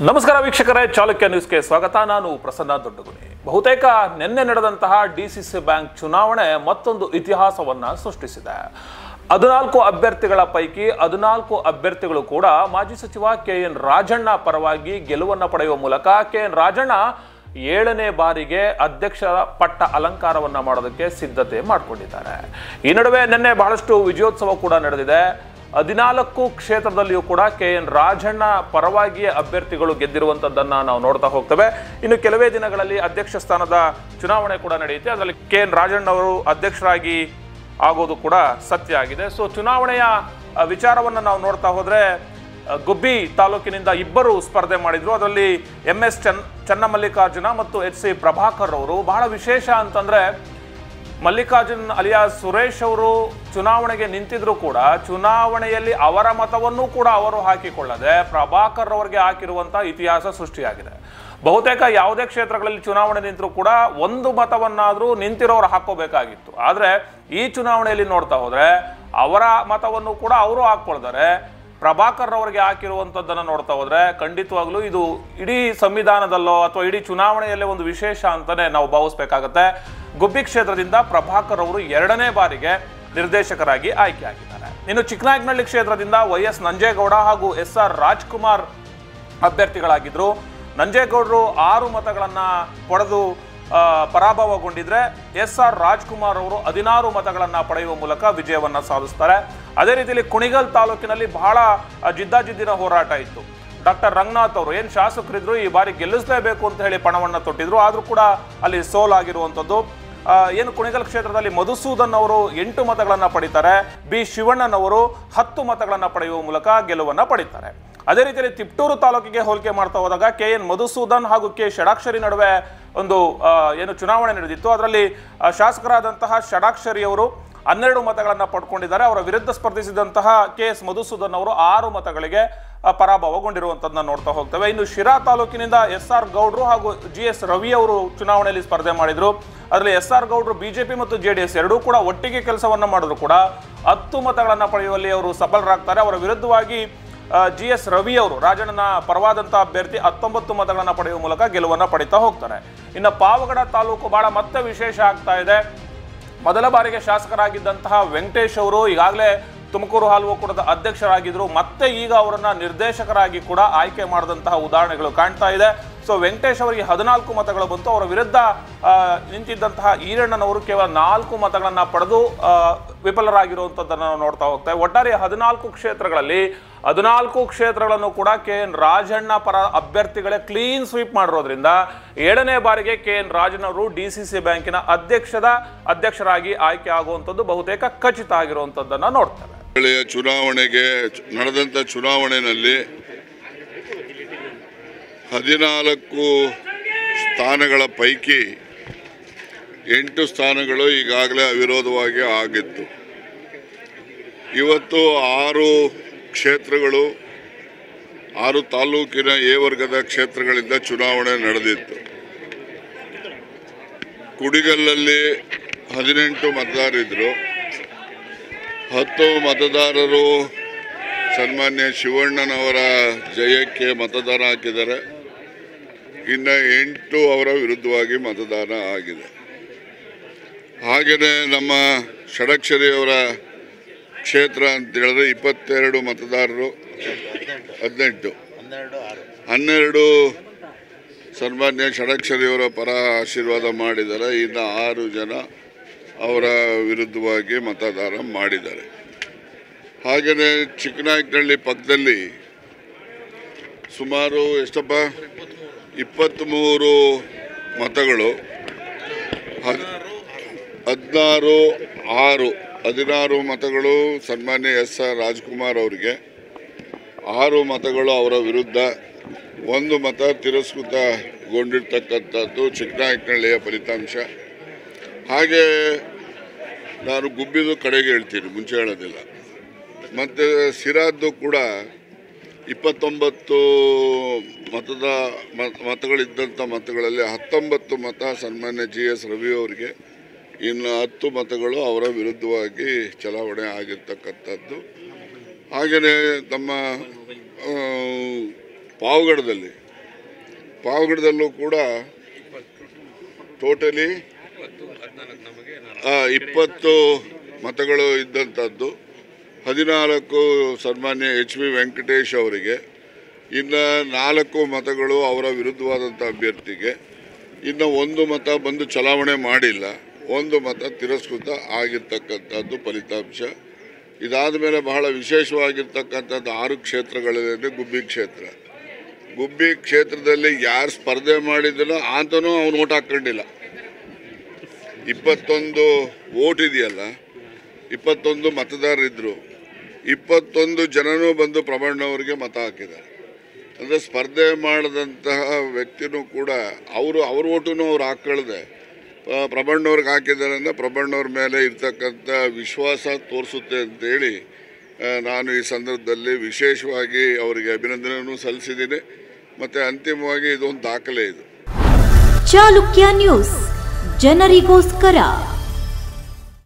ನಮಸ್ಕಾರ ವೀಕ್ಷಕರೇ, ಚಾಲುಕ್ಯ ನ್ಯೂಸ್ಗೆ ಸ್ವಾಗತ. ನಾನು ಪ್ರಸನ್ನ ದೊಡ್ಡಗುಣಿ. ಬಹುತೇಕ ನಿನ್ನೆ ನಡೆದಂತಹ ಡಿಸಿಸಿ ಬ್ಯಾಂಕ್ ಚುನಾವಣೆ ಮತ್ತೊಂದು ಇತಿಹಾಸವನ್ನ ಸೃಷ್ಟಿಸಿದೆ. 14 ಅಭ್ಯರ್ಥಿಗಳ ಪೈಕಿ 14 ಅಭ್ಯರ್ಥಿಗಳು ಕೂಡ ಮಾಜಿ ಸಚಿವ ಕೆಎನ್ ರಾಜಣ್ಣ ಪರವಾಗಿ ಗೆಲುವನ್ನು ಪಡೆಯುವ ಮೂಲಕ ಕೆಎನ್ ರಾಜಣ್ಣ 7ನೇ ಬಾರಿಗೆ ಅಧ್ಯಕ್ಷರ ಪಟ್ಟ ಅಲಂಕಾರವನ್ನ ಮಾಡೋದಕ್ಕೆ ಸಿದ್ಧತೆ ಮಾಡಿಕೊಂಡಿದ್ದಾರೆ. ಈ ನಡುವೆ ನಿನ್ನೆ ಬಹಳಷ್ಟು ವಿಜಯೋತ್ಸವ ಕೂಡ ನಡೆದಿದೆ. 14 ಕ್ಷೇತ್ರದಲ್ಲಿಯೂ ಕೂಡ ಕೆಎನ್ ರಾಜಣ್ಣ ಪರವಾಗಿ ಅಭ್ಯರ್ಥಿಗಳು ಗೆದ್ದಿರುವಂತದ್ದನ್ನ ನಾವು ನೋಡ್ತಾ ಹೋಗ್ತೇವೆ. ಇನ್ನು ಕೆಲವೇ ದಿನಗಳಲ್ಲಿ ಅಧ್ಯಕ್ಷ ಸ್ಥಾನದ ಚುನಾವಣೆ ಕೂಡ ನಡೆಯುತ್ತೆ. ಅದರಲ್ಲಿ ಕೆಎನ್ ರಾಜಣ್ಣ ಅವರು ಅಧ್ಯಕ್ಷರಾಗಿ ಆಗೋದು ಕೂಡ ಸತ್ಯ ಆಗಿದೆ. ಸೊ ಚುನಾವಣೆಯ ವಿಚಾರವನ್ನು ನಾವು ನೋಡ್ತಾ ಹೋದ್ರೆ ಗುಬ್ಬಿ ತಾಲೂಕಿನಿಂದ ಇಬ್ಬರು ಸ್ಪರ್ಧೆ ಮಾಡಿದ್ರು. ಅದರಲ್ಲಿ MS ಚನ್ನಮಲ್ಲಿಕಾರ್ಜುನ ಮತ್ತು HC ಪ್ರಭಾಕರ್ ಅವರು. ಬಹಳ ವಿಶೇಷ ಅಂತಂದ್ರೆ ಮಲ್ಲಿಕಾರ್ಜುನ್ ಅಲಿಯಾಸ್ ಸುರೇಶ್ ಅವರು ಚುನಾವಣೆಗೆ ನಿಂತಿದ್ರು ಕೂಡ ಚುನಾವಣೆಯಲ್ಲಿ ಅವರ ಮತವನ್ನು ಕೂಡ ಅವರು ಹಾಕಿಕೊಳ್ಳದೆ ಪ್ರಭಾಕರ್ ಅವರಿಗೆ ಹಾಕಿರುವಂತಹ ಇತಿಹಾಸ ಸೃಷ್ಟಿಯಾಗಿದೆ. ಬಹುತೇಕ ಯಾವುದೇ ಕ್ಷೇತ್ರಗಳಲ್ಲಿ ಚುನಾವಣೆ ನಿಂತರೂ ಕೂಡ ಒಂದು ಮತವನ್ನಾದರೂ ನಿಂತಿರೋರು ಹಾಕೋಬೇಕಾಗಿತ್ತು. ಆದರೆ ಈ ಚುನಾವಣೆಯಲ್ಲಿ ನೋಡ್ತಾ ಹೋದ್ರೆ ಅವರ ಮತವನ್ನು ಕೂಡ ಅವರು ಹಾಕ್ಕೊಳ್ತಾರೆ. ಪ್ರಭಾಕರ್ ಅವರಿಗೆ ಹಾಕಿರುವಂಥದ್ದನ್ನು ನೋಡ್ತಾ ಹೋದ್ರೆ ಖಂಡಿತವಾಗ್ಲೂ ಇದು ಇಡೀ ಸಂವಿಧಾನದಲ್ಲೋ ಅಥವಾ ಇಡೀ ಚುನಾವಣೆಯಲ್ಲೇ ಒಂದು ವಿಶೇಷ ಅಂತಾನೆ ನಾವು ಭಾವಿಸ್ಬೇಕಾಗತ್ತೆ. ಗುಬ್ಬಿ ಕ್ಷೇತ್ರದಿಂದ ಪ್ರಭಾಕರ್ ಅವರು 2ನೇ ಬಾರಿಗೆ ನಿರ್ದೇಶಕರಾಗಿ ಆಯ್ಕೆಯಾಗಿದ್ದಾರೆ. ಇನ್ನು ಚಿಕ್ಕನಾಯಕನಹಳ್ಳಿ ಕ್ಷೇತ್ರದಿಂದ YS ನಂಜೇಗೌಡ ಹಾಗೂ SR ರಾಜ್ಕುಮಾರ್ ಅಭ್ಯರ್ಥಿಗಳಾಗಿದ್ರು. ನಂಜೇಗೌಡರು 6 ಮತಗಳನ್ನ ಪಡೆದು ಪರಾಭವಗೊಂಡಿದ್ರೆ SR ರಾಜ್ಕುಮಾರ್ ಅವರು 16 ಮತಗಳನ್ನ ಪಡೆಯುವ ಮೂಲಕ ವಿಜಯವನ್ನ ಸಾಧಿಸ್ತಾರೆ. ಅದೇ ರೀತಿಯಲ್ಲಿ ಕುಣಿಗಲ್ ತಾಲೂಕಿನಲ್ಲಿ ಬಹಳ ಜಿದ್ದಾಜಿದ್ದಿನ ಹೋರಾಟ ಇತ್ತು. ಡಾಕ್ಟರ್ ರಂಗನಾಥ್ ಅವರು ಏನು ಶಾಸಕರಿದ್ರು ಈ ಬಾರಿ ಗೆಲ್ಲಿಸಲೇಬೇಕು ಅಂತ ಹೇಳಿ ಪಣವನ್ನ ತೊಟ್ಟಿದ್ರು. ಆದ್ರೂ ಕೂಡ ಅಲ್ಲಿ ಸೋಲಾಗಿರುವಂಥದ್ದು. ಏನು ಕುಣಿಗಲ್ ಕ್ಷೇತ್ರದಲ್ಲಿ ಮಧುಸೂದನ್ ಅವರು 8 ಮತಗಳನ್ನ ಪಡಿತಾರೆ. ಬಿ ಶಿವಣ್ಣನವರು 10 ಮತಗಳನ್ನ ಪಡೆಯುವ ಮೂಲಕ ಗೆಲುವನ್ನ ಪಡಿತಾರೆ. ಅದೇ ರೀತಿಯಲ್ಲಿ ತಿಪ್ಟೂರು ತಾಲೂಕಿಗೆ ಹೋಲಿಕೆ ಮಾಡ್ತಾ ಹೋದಾಗ KN ಮಧುಸೂದನ್ ಹಾಗೂ K ಷಡಾಕ್ಷರಿ ನಡುವೆ ಒಂದು ಏನು ಚುನಾವಣೆ ನಡೆದಿತ್ತು. ಅದರಲ್ಲಿ ಶಾಸಕರಾದಂತಹ ಷಡಾಕ್ಷರಿ ಅವರು 12 ಮತಗಳನ್ನ ಪಡ್ಕೊಂಡಿದ್ದಾರೆ. ಅವರ ವಿರುದ್ಧ ಸ್ಪರ್ಧಿಸಿದಂತಹ KS ಮಧುಸೂದನ್ ಅವರು 6 ಮತಗಳಿಗೆ ಪರಾಭವಗೊಂಡಿರುವಂತದ್ದನ್ನ ನೋಡ್ತಾ ಹೋಗ್ತೇವೆ. ಇನ್ನು ಶಿರಾ ತಾಲೂಕಿನಿಂದ SR ಗೌಡ್ರು ಹಾಗೂ GS ರವಿ ಅವರು ಚುನಾವಣೆಯಲ್ಲಿ ಸ್ಪರ್ಧೆ ಮಾಡಿದ್ರು. ಅದರಲ್ಲಿ SR ಗೌಡ್ರು BJP ಮತ್ತು JDS ಎರಡೂ ಕೂಡ ಒಟ್ಟಿಗೆ ಕೆಲಸವನ್ನ ಮಾಡಿದ್ರು ಕೂಡ 10 ಮತಗಳನ್ನ ಪಡೆಯುವಲ್ಲಿ ಅವರು ಸಫಲರಾಗ್ತಾರೆ. ಅವರ ವಿರುದ್ಧವಾಗಿ GS ರವಿ ಅವರು ರಾಜಣ್ಣನ ಪರವಾದಂತಹ ಅಭ್ಯರ್ಥಿ 19 ಮತಗಳನ್ನ ಪಡೆಯುವ ಮೂಲಕ ಗೆಲುವನ್ನ ಪಡಿತಾ ಹೋಗ್ತಾರೆ. ಇನ್ನು ಪಾವಗಡ ತಾಲೂಕು ಬಹಳ ಮತ್ತೆ ವಿಶೇಷ ಆಗ್ತಾ ಇದೆ. ಮೊದಲ ಬಾರಿಗೆ ಶಾಸಕರಾಗಿದ್ದಂತಹ ವೆಂಕಟೇಶ್ ಅವರು ಈಗಾಗಲೇ ತುಮಕೂರು ಹಾಲು ಒಕ್ಕೂಟದ ಅಧ್ಯಕ್ಷರಾಗಿದ್ರು. ಮತ್ತೆ ಈಗ ಅವರನ್ನ ನಿರ್ದೇಶಕರಾಗಿ ಕೂಡ ಆಯ್ಕೆ ಮಾಡಿದಂತಹ ಉದಾಹರಣೆಗಳು ಕಾಣ್ತಾ ಇದೆ. ಸೊ ವೆಂಕಟೇಶ್ ಅವರಿಗೆ 14 ಮತಗಳು ಬಂತು. ಅವರ ವಿರುದ್ಧ ನಿಂತಿದ್ದಂತಹ ಈರಣ್ಣನವರು ಕೇವಲ 4 ಮತಗಳನ್ನ ಪಡೆದು ವಿಫಲರಾಗಿರುವಂಥದ್ದನ್ನು ನಾವು ನೋಡ್ತಾ ಹೋಗ್ತೇವೆ. ಒಟ್ಟಾರೆ 14 ಕ್ಷೇತ್ರಗಳಲ್ಲಿ 14 ಕ್ಷೇತ್ರಗಳನ್ನು ಕೂಡ KN ರಾಜಣ್ಣ ಪರ ಅಭ್ಯರ್ಥಿಗಳೇ ಕ್ಲೀನ್ ಸ್ವೀಪ್ ಮಾಡಿರೋದ್ರಿಂದ 7ನೇ ಬಾರಿಗೆ KN ರಾಜಣ್ಣ ಅವರು DCC ಬ್ಯಾಂಕಿನ ಅಧ್ಯಕ್ಷರಾಗಿ ಆಯ್ಕೆ ಆಗುವಂಥದ್ದು ಬಹುತೇಕ ಖಚಿತ ಆಗಿರುವಂಥದ್ದನ್ನು ನೋಡ್ತೇವೆ. ಚುನಾವಣೆಗೆ ನಡೆದಂಥ ಚುನಾವಣೆಯಲ್ಲಿ 14 ಸ್ಥಾನಗಳ ಪೈಕಿ 8 ಸ್ಥಾನಗಳು ಈಗಾಗಲೇ ಅವಿರೋಧವಾಗಿ ಆಗಿತ್ತು. ಇವತ್ತು 6 ಕ್ಷೇತ್ರಗಳು 6 ತಾಲೂಕಿನ ಎ ವರ್ಗದ ಕ್ಷೇತ್ರಗಳಿಂದ ಚುನಾವಣೆ ನಡೆದಿತ್ತು. ಕುಣಿಗಲ್ಲಲ್ಲಿ 18 ಮತದಾರರಿದ್ದರು. 10 ಮತದಾರರು ಸನ್ಮಾನ್ಯ ಶಿವಣ್ಣನವರ ಜಯಕ್ಕೆ ಮತದಾನ ಹಾಕಿದ್ದಾರೆ. ಇನ್ನು 8 ಅವರ ವಿರುದ್ಧವಾಗಿ ಮತದಾನ ಆಗಿದೆ. ಹಾಗೆಯೇ ನಮ್ಮ ಷಡಕ್ಷರಿಯವರ ಕ್ಷೇತ್ರ ಅಂತ ಹೇಳಿದ್ರೆ 22 ಮತದಾರರು 12 ಸನ್ಮಾನ್ಯ ಷಡಕ್ಷರಿಯವರ ಪರ ಆಶೀರ್ವಾದ ಮಾಡಿದ್ದಾರೆ. ಇನ್ನು 6 ಜನ ಅವರ ವಿರುದ್ಧವಾಗಿ ಮತದಾನ ಮಾಡಿದ್ದಾರೆ. ಹಾಗೆಯೇ ಚಿಕ್ಕನಾಯಕನಹಳ್ಳಿ ಪಕ್ಕದಲ್ಲಿ ಸುಮಾರು 23 ಮತಗಳು 16 ಮತಗಳು ಸನ್ಮಾನ್ಯ SR ರಾಜ್ಕುಮಾರ್ ಅವರಿಗೆ, 6 ಮತಗಳು ಅವರ ವಿರುದ್ಧ, 1 ಮತ ತಿರಸ್ಕೃತಗೊಂಡಿರ್ತಕ್ಕಂಥದ್ದು ಚಿಕ್ಕನಾಯಕನಹಳ್ಳಿಯ ಫಲಿತಾಂಶ. ಹಾಗೆ ನಾನು ಗುಬ್ಬಿದು ಕಡೆಗೆ ಹೇಳ್ತೀನಿ, ಮುಂಚೆ ಹೇಳೋದಿಲ್ಲ. ಮತ್ತು ಸಿರಾದ್ದು ಕೂಡ 29 ಮತಗಳಿದ್ದಂಥ ಮತಗಳಲ್ಲಿ 19 ಮತ ಸನ್ಮಾನ್ಯ GS ರವಿ ಅವರಿಗೆ, ಇನ್ನು 10 ಮತಗಳು ಅವರ ವಿರುದ್ಧವಾಗಿ ಚಲಾವಣೆ ಆಗಿರ್ತಕ್ಕಂಥದ್ದು. ಹಾಗೆಯೇ ನಮ್ಮ ಪಾವಗಡದಲ್ಲಿ ಪಾವಗಡದಲ್ಲೂ ಕೂಡ ಟೋಟಲಿ 20 ಮತಗಳು ಇದ್ದಂಥದ್ದು. 14 ಸನ್ಮಾನ್ಯ HV ವೆಂಕಟೇಶ್ ಅವರಿಗೆ, ಇನ್ನು 4 ಮತಗಳು ಅವರ ವಿರುದ್ಧವಾದಂಥ ಅಭ್ಯರ್ಥಿಗೆ, ಇನ್ನು 1 ಮತ ಬಂದು ಚಲಾವಣೆ ಮಾಡಿಲ್ಲ, 1 ಮತ ತಿರಸ್ಕೃತ ಆಗಿರ್ತಕ್ಕಂಥದ್ದು ಫಲಿತಾಂಶ. ಇದಾದ ಮೇಲೆ ಬಹಳ ವಿಶೇಷವಾಗಿರ್ತಕ್ಕಂಥದ್ದು 6 ಕ್ಷೇತ್ರಗಳಿದೆ. ಗುಬ್ಬಿ ಕ್ಷೇತ್ರದಲ್ಲಿ ಯಾರು ಸ್ಪರ್ಧೆ ಮಾಡಿದನೋ ಅಂತನೂ ಅವನು ಓಟ್ ಹಾಕ್ಕೊಂಡಿಲ್ಲ. 21 ವೋಟ್ ಇದೆಯಲ್ಲ, 21 ಮತದಾರರಿದ್ದರು, 21 ಜನನೂ ಬಂದು ಪ್ರಬಣ್ಣವ್ರಿಗೆ ಮತ ಹಾಕಿದ್ದಾರೆ. ಅಂದರೆ ಸ್ಪರ್ಧೆ ಮಾಡಿದಂತಹ ವ್ಯಕ್ತಿನೂ ಕೂಡ ಅವ್ರ ಓಟನ್ನು ಅವ್ರು ಹಾಕ್ಕೊಳ್ಳದೆ ಪ್ರಬಣ್ಣವ್ರಿಗೆ ಹಾಕಿದ್ದಾರೆ ಅಂದರೆ ಪ್ರಬಣ್ಣವ್ರ ಮೇಲೆ ಇರ್ತಕ್ಕಂಥ ವಿಶ್ವಾಸ ತೋರಿಸುತ್ತೆ ಅಂತೇಳಿ ನಾನು ಈ ಸಂದರ್ಭದಲ್ಲಿ ವಿಶೇಷವಾಗಿ ಅವರಿಗೆ ಅಭಿನಂದನೆಯನ್ನು ಸಲ್ಲಿಸಿದ್ದೀನಿ. ಮತ್ತು ಅಂತಿಮವಾಗಿ ಇದೊಂದು ದಾಖಲೆ. ಇದು ಚಾಲುಕ್ಯ ನ್ಯೂಸ್, ಜನರಿಗೋಸ್ಕರ.